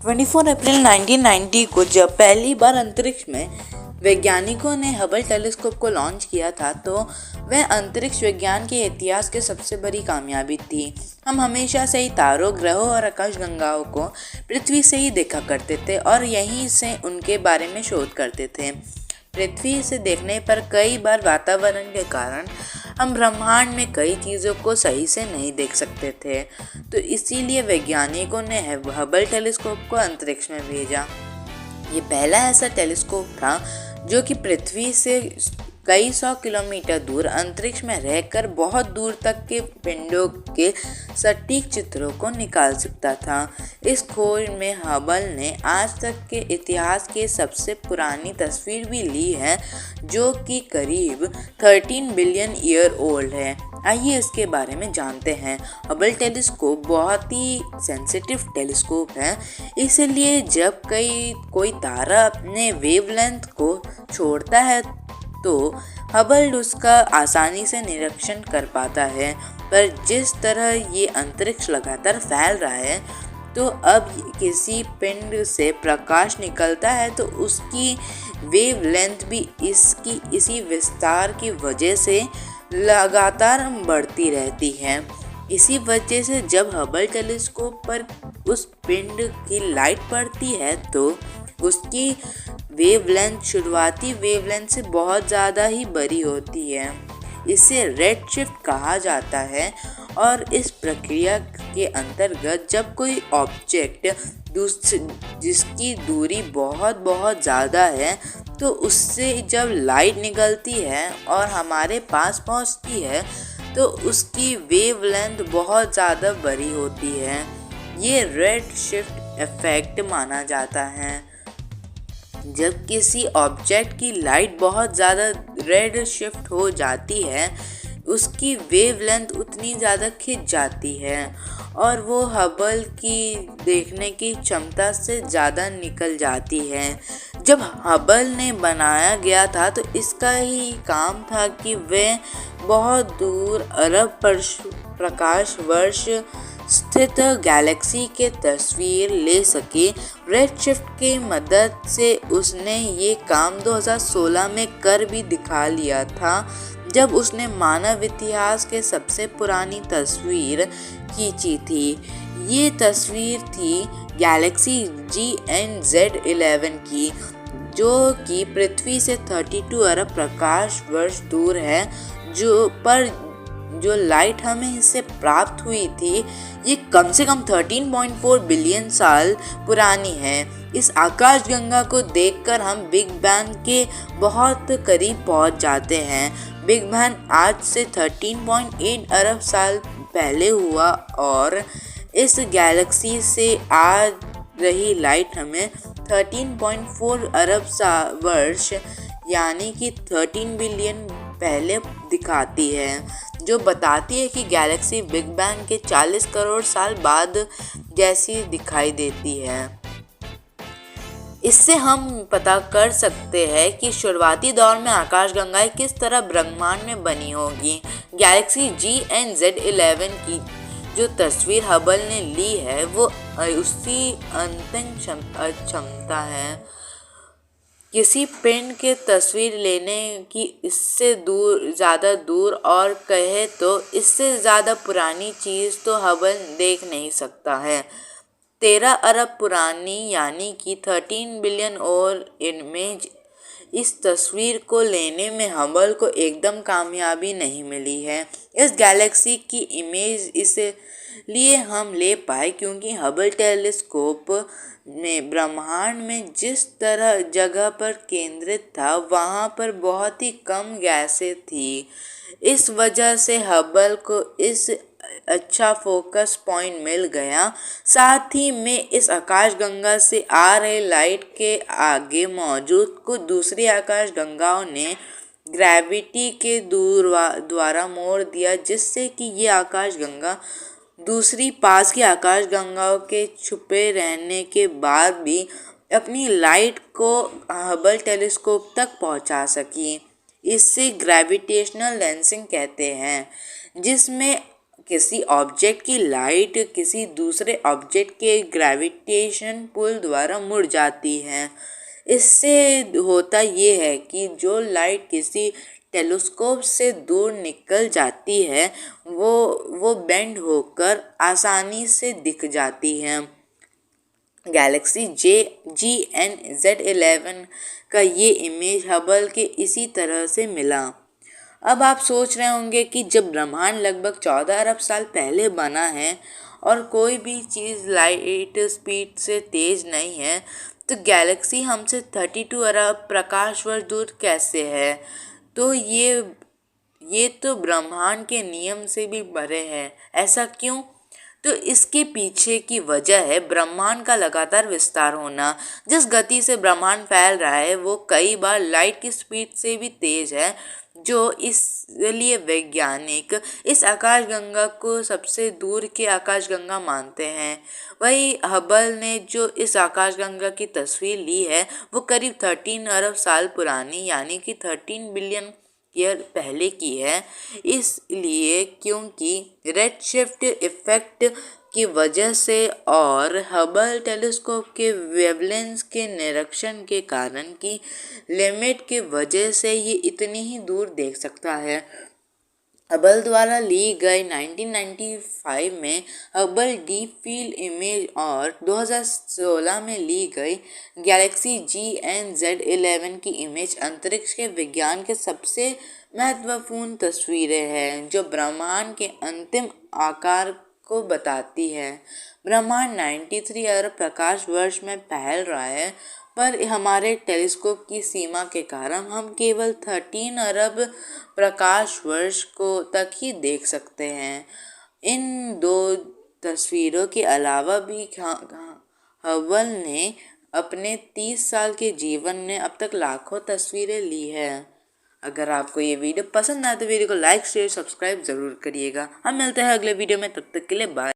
24 अप्रैल 1990 को जब पहली बार अंतरिक्ष में वैज्ञानिकों ने हबल टेलीस्कोप को लॉन्च किया था तो वह अंतरिक्ष विज्ञान के इतिहास की सबसे बड़ी कामयाबी थी। हम हमेशा से ही तारों, ग्रहों और आकाशगंगाओं को पृथ्वी से ही देखा करते थे और यहीं से उनके बारे में शोध करते थे। पृथ्वी से देखने पर कई बार वातावरण के कारण हम ब्रह्मांड में कई चीज़ों को सही से नहीं देख सकते थे, तो इसीलिए वैज्ञानिकों ने हबल टेलीस्कोप को अंतरिक्ष में भेजा। ये पहला ऐसा टेलीस्कोप था जो कि पृथ्वी से कई सौ किलोमीटर दूर अंतरिक्ष में रहकर बहुत दूर तक के पिंडों के सटीक चित्रों को निकाल सकता था। इस खोज में हबल ने आज तक के इतिहास की सबसे पुरानी तस्वीर भी ली है, जो कि करीब 13 बिलियन ईयर ओल्ड है। आइए इसके बारे में जानते हैं। हबल टेलीस्कोप बहुत ही सेंसिटिव टेलीस्कोप है, इसलिए जब कोई तारा अपने वेवलेंथ को छोड़ता है तो हबल उसका आसानी से निरीक्षण कर पाता है। पर जिस तरह ये अंतरिक्ष लगातार फैल रहा है, तो अब किसी पिंड से प्रकाश निकलता है तो उसकी वेवलेंथ भी इसी विस्तार की वजह से लगातार बढ़ती रहती है। इसी वजह से जब हबल टेलीस्कोप पर उस पिंड की लाइट पड़ती है तो उसकी वेवलेंथ शुरुआती वेवलेंथ से बहुत ज़्यादा ही बड़ी होती है। इसे रेड शिफ्ट कहा जाता है और इस प्रक्रिया के अंतर्गत जब कोई ऑब्जेक्ट जिसकी दूरी बहुत ज़्यादा है तो उससे जब लाइट निकलती है और हमारे पास पहुंचती है तो उसकी वेवलेंथ बहुत ज़्यादा बड़ी होती है। ये रेड शिफ्ट इफेक्ट माना जाता है। जब किसी ऑब्जेक्ट की लाइट बहुत ज़्यादा रेड शिफ्ट हो जाती है, उसकी वेवलेंथ उतनी ज़्यादा खिंच जाती है और वो हबल की देखने की क्षमता से ज़्यादा निकल जाती है। जब हबल ने बनाया गया था तो इसका ही काम था कि वह बहुत दूर अरब प्रकाश वर्ष स्थित गैलेक्सी के तस्वीर ले सके। रेड शिफ्ट की मदद से उसने ये काम 2016 में कर भी दिखा लिया था, जब उसने मानव इतिहास के सबसे पुरानी तस्वीर खींची थी। ये तस्वीर थी गैलेक्सी GN-Z11 की, जो कि पृथ्वी से 32 अरब प्रकाश वर्ष दूर है। जो लाइट हमें इससे प्राप्त हुई थी, ये कम से कम 13.4 बिलियन साल पुरानी है। इस आकाशगंगा को देखकर हम बिग बैंग के बहुत करीब पहुंच जाते हैं। बिग बैंग आज से 13.8 अरब साल पहले हुआ और इस गैलेक्सी से आ रही लाइट हमें 13.4 अरब वर्ष यानी कि 13 बिलियन पहले दिखाती है, जो बताती है कि गैलेक्सी बिग बैंग के 40 करोड़ साल बाद जैसी दिखाई देती है। इससे हम पता कर सकते हैं कि शुरुआती दौर में आकाशगंगाएं किस तरह ब्रह्मांड में बनी होगी। गैलेक्सी GN-Z11 की जो तस्वीर हबल ने ली है वो उसकी अंतिम क्षमता है किसी पिंड के तस्वीर लेने की इससे ज़्यादा दूर और कहे तो इससे ज़्यादा पुरानी चीज़ तो हबल देख नहीं सकता है। 13 अरब पुरानी यानी कि 13 बिलियन और इमेज इस तस्वीर को लेने में हबल को एकदम कामयाबी नहीं मिली है। इस गैलेक्सी की इमेज इसलिए हम ले पाए क्योंकि हबल टेलीस्कोप में ब्रह्मांड में जिस तरह जगह पर केंद्रित था वहाँ पर बहुत ही कम गैसें थी। इस वजह से हबल को इस अच्छा फोकस पॉइंट मिल गया। साथ ही में इस आकाशगंगा से आ रहे लाइट के आगे मौजूद कुछ दूसरी आकाशगंगाओं ने ग्रेविटी के द्वारा मोड़ दिया, जिससे कि ये आकाशगंगा दूसरी पास की आकाशगंगाओं के छुपे रहने के बाद भी अपनी लाइट को हबल टेलीस्कोप तक पहुंचा सकी। इससे ग्रेविटेशनल लेंसिंग कहते हैं, जिसमें किसी ऑब्जेक्ट की लाइट किसी दूसरे ऑब्जेक्ट के ग्रेविटेशन पुल द्वारा मुड़ जाती है। इससे होता ये है कि जो लाइट किसी टेलीस्कोप से दूर निकल जाती है वो बेंड होकर आसानी से दिख जाती है। गैलेक्सी GN-Z11 का ये इमेज हबल के इसी तरह से मिला। अब आप सोच रहे होंगे कि जब ब्रह्मांड लगभग 14 अरब साल पहले बना है और कोई भी चीज़ लाइट स्पीड से तेज़ नहीं है, तो गैलेक्सी हमसे 32 अरब प्रकाश वर्ष दूर कैसे है। तो ये तो ब्रह्मांड के नियम से भी परे है। ऐसा क्यों? तो इसके पीछे की वजह है ब्रह्मांड का लगातार विस्तार होना। जिस गति से ब्रह्मांड फैल रहा है वो कई बार लाइट की स्पीड से भी तेज है, जो इसलिए वैज्ञानिक इस आकाशगंगा को सबसे दूर की आकाशगंगा मानते हैं। वही हबल ने जो इस आकाशगंगा की तस्वीर ली है वो करीब 13 अरब साल पुरानी यानी कि 13 बिलियन ईयर पहले की है। इसलिए क्योंकि रेडशिफ्ट इफ़ेक्ट की वजह से और हबल टेलीस्कोप के वेवलेंस के निरीक्षण के कारण की लिमिट की वजह से ये इतनी ही दूर देख सकता है। हबल द्वारा ली गई 1995 में हबल डीप फील्ड इमेज और 2016 में ली गई गैलेक्सी GN-Z11 की इमेज अंतरिक्ष के विज्ञान के सबसे महत्वपूर्ण तस्वीरें हैं जो ब्रह्मांड के अंतिम आकार को बताती है। ब्रह्मांड 93 अरब प्रकाश वर्ष में फैल रहा है, पर हमारे टेलीस्कोप की सीमा के कारण हम केवल 13 अरब प्रकाश वर्ष को तक ही देख सकते हैं। इन दो तस्वीरों के अलावा भी हबल ने अपने 30 साल के जीवन में अब तक लाखों तस्वीरें ली है। अगर आपको ये वीडियो पसंद आए तो वीडियो को लाइक शेयर सब्सक्राइब ज़रूर करिएगा। हम मिलते हैं अगले वीडियो में, तब तक के लिए बाय।